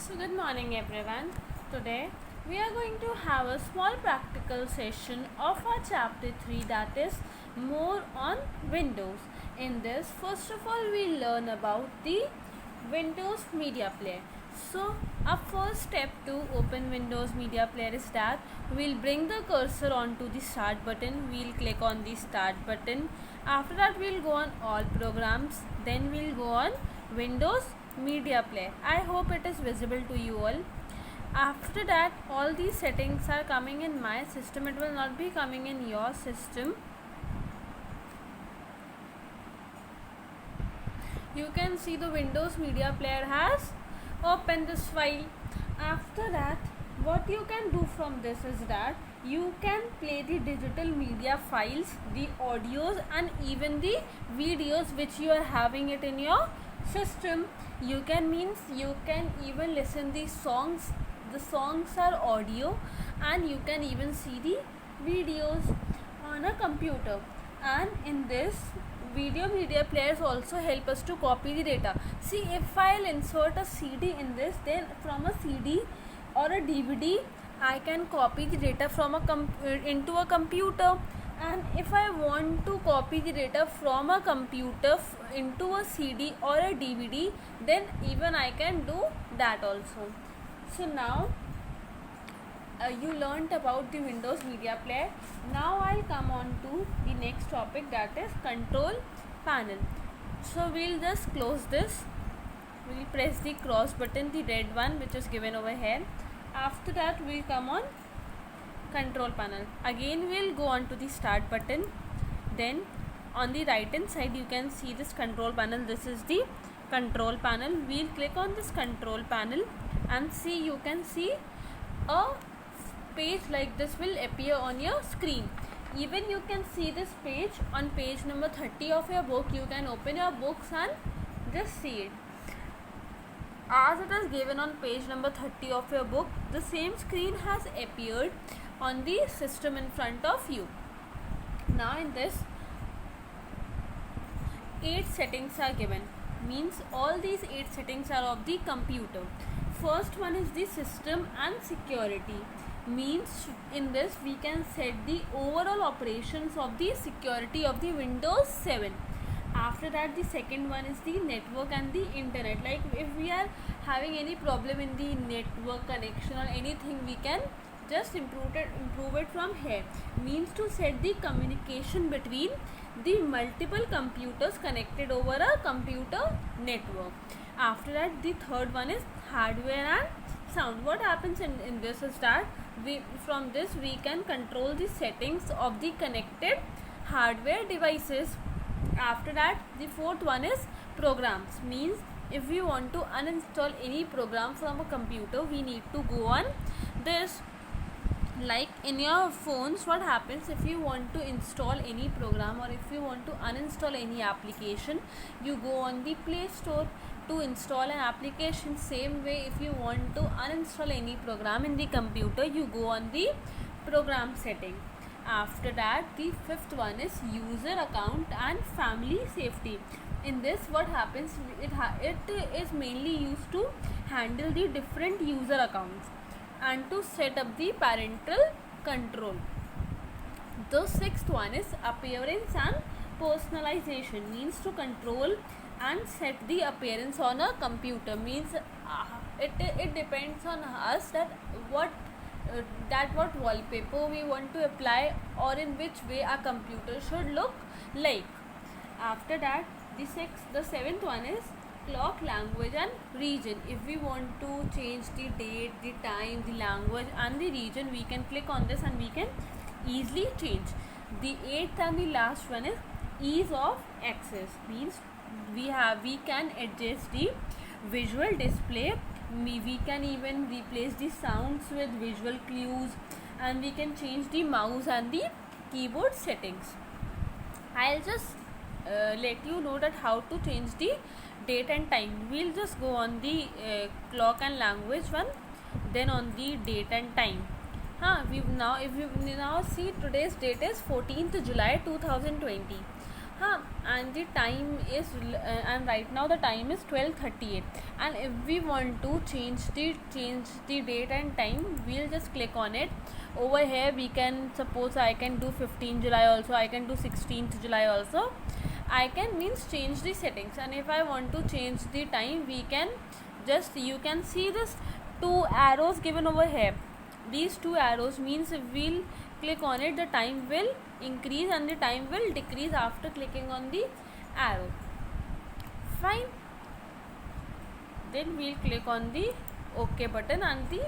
So good morning everyone. Today we are going to have a small practical session of our chapter 3, that is more on Windows. In this, first of all we learn about the Windows Media Player. So our first step to open Windows Media Player is that we'll bring the cursor onto the start button. We'll click on the start button. After that we'll go on all programs. Then we'll go on Windows Media Player. I hope it is visible to you all. After that, all these settings are coming in my system. It will not be coming in your system. You can see the Windows Media Player has opened this file. After that, what you can do from this is that you can play the digital media files, the audios and even the videos which you are having it in your system. You can even listen the songs. The songs are audio and you can even see the videos on a computer. And in this video media players also help us to copy the data. See, if I'll insert a CD in this, then from a CD or a DVD I can copy the data from into a computer. And if I want to copy the data from a computer into a CD or a DVD, then even I can do that also. So now you learnt about the Windows Media Player. Now I'll come on to the next topic, that is control panel. So we'll just close this. We'll press the cross button, the red one which is given over here. After that we'll come on control panel. Again we'll go on to the start button. Then on the right hand side you can see this control panel. This is the control panel. We'll click on this control panel and see, you can see a page like this will appear on your screen. Even you can see this page on page number 30 of your book. You can open your books and just see it. As it is given on page number 30 of your book, the same screen has appeared on the system in front of you. Now in this, 8 settings are given. Means all these 8 settings are of the computer. First one is the system and security. Means in this we can set the overall operations of the security of the Windows 7. After that, the second one is the network and the internet. Like if we are having any problem in the network connection or anything, we can just improve it from here. Means to set the communication between the multiple computers connected over a computer network. After that, the third one is hardware and sound. What happens in this is that from this we can control the settings of the connected hardware devices. After that, the fourth one is programs. Means if we want to uninstall any program from a computer, we need to go on this. Like in your phones, what happens if you want to install any program or if you want to uninstall any application, you go on the Play Store to install an application. Same way, if you want to uninstall any program in the computer, you go on the program setting. After that, the fifth one is user account and family safety. In this, what happens, it is mainly used to handle the different user accounts and to set up the parental control. The sixth one is appearance and personalization. Means to control and set the appearance on a computer. Means it depends on us that what wallpaper we want to apply or in which way our computer should look like. After that, the seventh one is clock, language and region. If we want to change the date, the time, the language and the region, we can click on this and we can easily change. The eighth and the last one is ease of access. Means we can adjust the visual display. We can even replace the sounds with visual clues and we can change the mouse and the keyboard settings. I'll just let you know that how to change the date and time. We'll just go on the clock and language one, then on the date and time. If you now see, today's date is 14th July 2020. And the time is and right now the time is 12:38, and if we want to change the date and time, we'll just click on it. Over here we can, suppose I can do 15 July also, I can do 16th July also. I can means change the settings, and if I want to change the time, we can just, you can see this two arrows given over here. These two arrows means if we'll click on it, the time will increase and the time will decrease after clicking on the arrow. Fine. Then we'll click on the OK button and the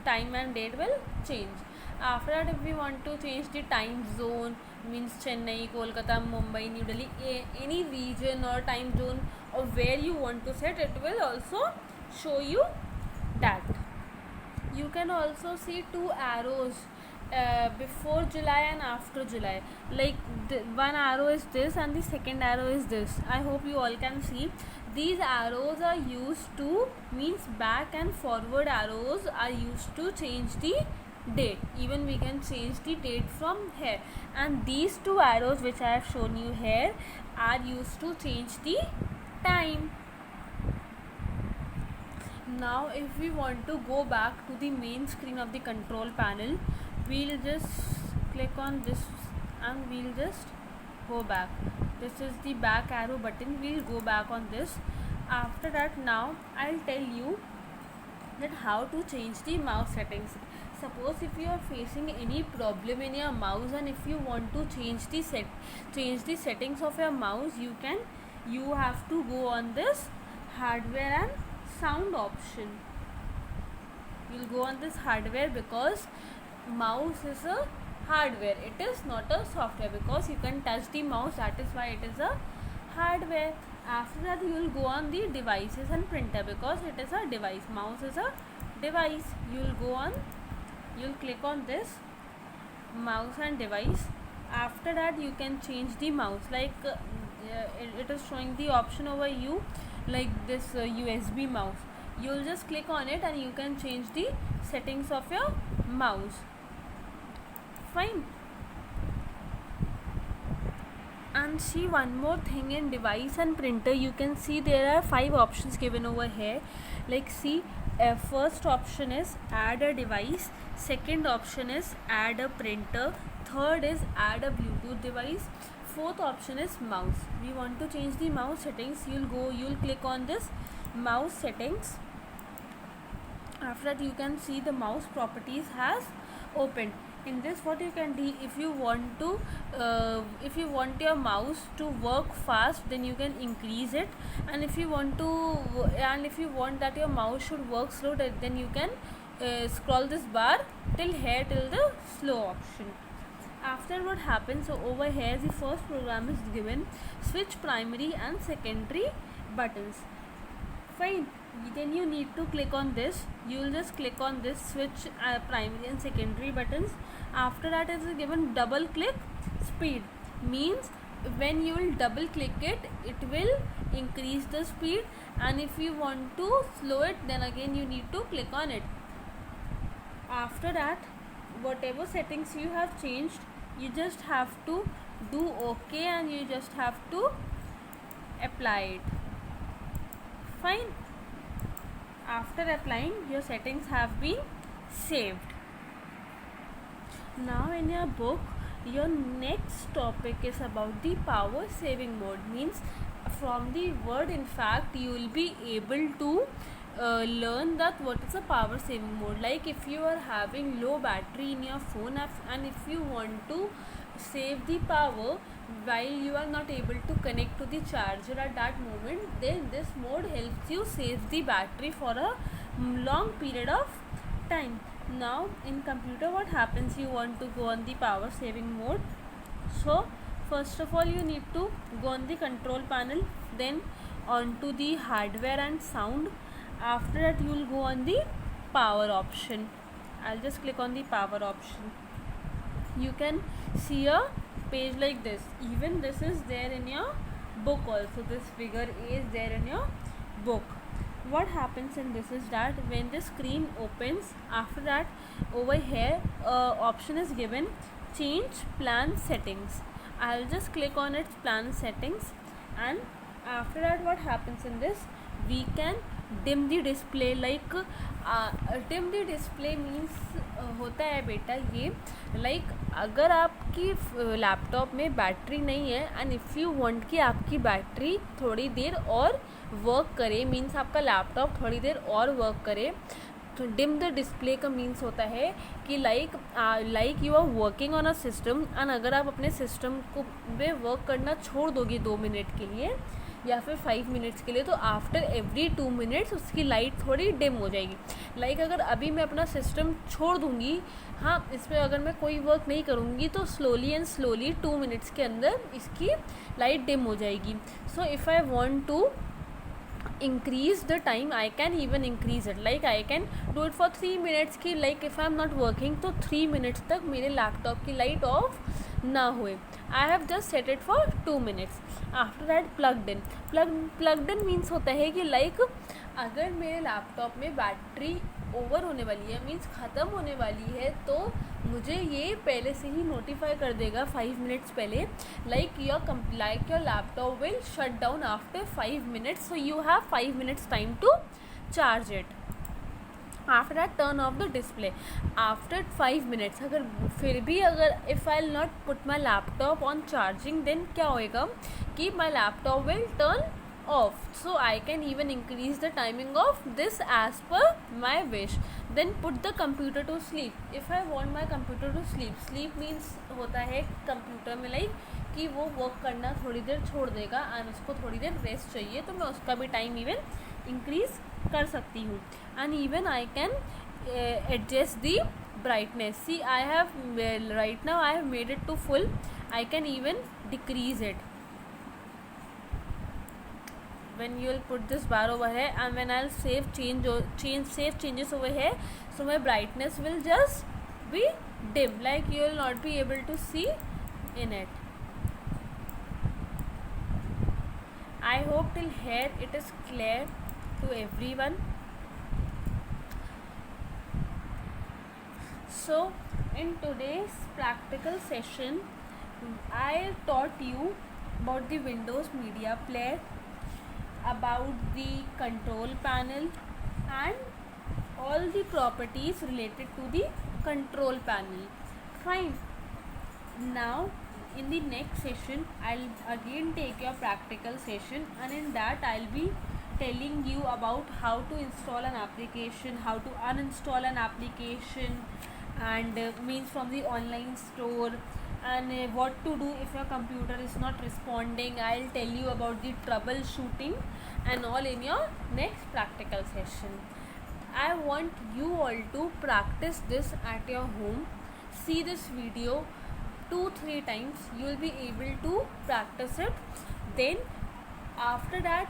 time and date will change. After that, if we want to change the time zone, means Chennai, Kolkata, Mumbai, New Delhi, any region or time zone of where you want to set, it will also show you that. You can also see two arrows before July and after July. Like one arrow is this and the second arrow is this. I hope you all can see. These arrows are used to, means back and forward arrows are used to change the date. Even we can change the date from here. And these two arrows which I have shown you here are used to change the time. Now if we want to go back to the main screen of the control panel, we'll just click on this and we'll just go back. This is the back arrow button, we'll go back on this. After that, now I'll tell you that how to change the mouse settings. Suppose if you are facing any problem in your mouse and if you want to change the settings of your mouse, you have to go on this hardware and sound option. You'll go on this hardware because mouse is a hardware, it is not a software, because you can touch the mouse, that is why it is a hardware. After that, you will go on the devices and printer because it is a device. Mouse is a device. You'll click on this mouse and device. After that, you can change the mouse, like it is showing the option over you, like this USB mouse. You'll just click on it and you can change the settings of your mouse. Fine. And see one more thing, in device and printer you can see there are 5 options given over here. Like see, first option is add a device, second option is add a printer, third is add a Bluetooth device, fourth option is mouse. We want to change the mouse settings, you'll click on this mouse settings. After that, you can see the mouse properties has opened. In this, what you can do, if you want your mouse to work fast, then you can increase it, and if you want that your mouse should work slow, then you can scroll this bar till the slow option. After what happens, so over here the first program is given, switch primary and secondary buttons. Fine. Then you need to click on this. You will just click on this switch primary and secondary buttons. After that, it is given double click speed, means when you will double click it, it will increase the speed, and if you want to slow it, then again you need to click on it. After that, whatever settings you have changed, you just have to do OK and you just have to apply it. Fine. After applying, your settings have been saved. Now in your book, your next topic is about the power saving mode, means from the word in fact you will be able to learn that what is a power saving mode. Like if you are having low battery in your phone and if you want to save the power while you are not able to connect to the charger at that moment, then this mode helps you save the battery for a long period of time. Now in computer, what happens, you want to go on the power saving mode. So first of all, you need to go on the control panel, then onto the hardware and sound. After that, you will go on the power option. I'll just click on the power option. You can see a page like this. Even this is there in your book also. This figure is there in your book. What happens in this is that when the screen opens, after that over here option is given, change plan settings. I'll just click on its plan settings, and after that what happens in this, we can dim the display. like dim the display means होता है बेटा ये, like अगर आपकी laptop में battery नहीं है and if you want कि आपकी बैटरी थोड़ी देर और वर्क करे, मीन्स आपका लैपटॉप थोड़ी देर और वर्क करे, तो डिम द डिस्प्ले का मीन्स होता है कि like you are working on a system, and अगर आप अपने सिस्टम को में वर्क करना छोड़ दोगे 2 मिनट के लिए या फिर 5 मिनट्स के लिए, तो आफ्टर एवरी 2 मिनट्स उसकी लाइट थोड़ी डिम हो जाएगी. लाइक अगर अभी मैं अपना सिस्टम छोड़ दूँगी, हाँ इस पर अगर मैं कोई वर्क नहीं करूँगी, तो स्लोली एंड स्लोली 2 मिनट्स के अंदर इसकी लाइट डिम हो जाएगी. So if I want to increase the time, I can even increase it, like I can do it for 3 minutes की, like if I am not working तो 3 minutes तक मेरे laptop की लाइट ऑफ ना हुए. I have just set it for 2 minutes. After that plugged in. Plugged in means होता है कि like अगर मेरे लैपटॉप में बैटरी ओवर होने वाली है, मीन्स ख़त्म होने वाली है, तो मुझे ये पहले से ही नोटिफाई कर देगा 5 मिनट्स पहले, like your laptop will shut down after 5 minutes, so you have 5 minutes time to charge it. After that turn off the display. After 5 minutes अगर फिर भी if I will not put my laptop on charging, then क्या होएगा कि my laptop will turn off, so I can even increase the timing of this as per my wish. Then put the computer to sleep. If I want my computer to sleep means होता है computer में like कि वो work करना थोड़ी देर छोड़ देगा and उसको थोड़ी देर रेस्ट चाहिए, तो मैं उसका भी टाइम इवन इंक्रीज कर सकती हूँ. And even I can adjust the brightness. See, I have right now I have made it to full. I can even decrease it when you will put this bar over here, and when I'll save changes over here, so my brightness will just be dim, like you will not be able to see in it. I hope till here it is clear to everyone. So in today's practical session I taught you about the Windows Media Player, about the control panel and all the properties related to the control panel. Fine. Now in the next session I'll again take your practical session, and in that I'll be telling you about how to install an application, how to uninstall an application, and means from the online store, and what to do if your computer is not responding. I'll tell you about the troubleshooting and all in your next practical session. I want you all to practice this at your home. See this video 2-3 times, you will be able to practice it. Then after that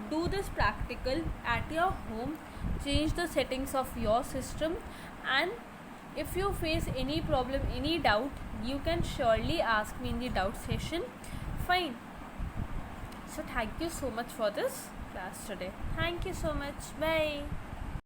do this practical at your home, change the settings of your system, and if you face any problem, any doubt, you can surely ask me in the doubt session. Fine. So thank you so much for this class today. Thank you so much. Bye.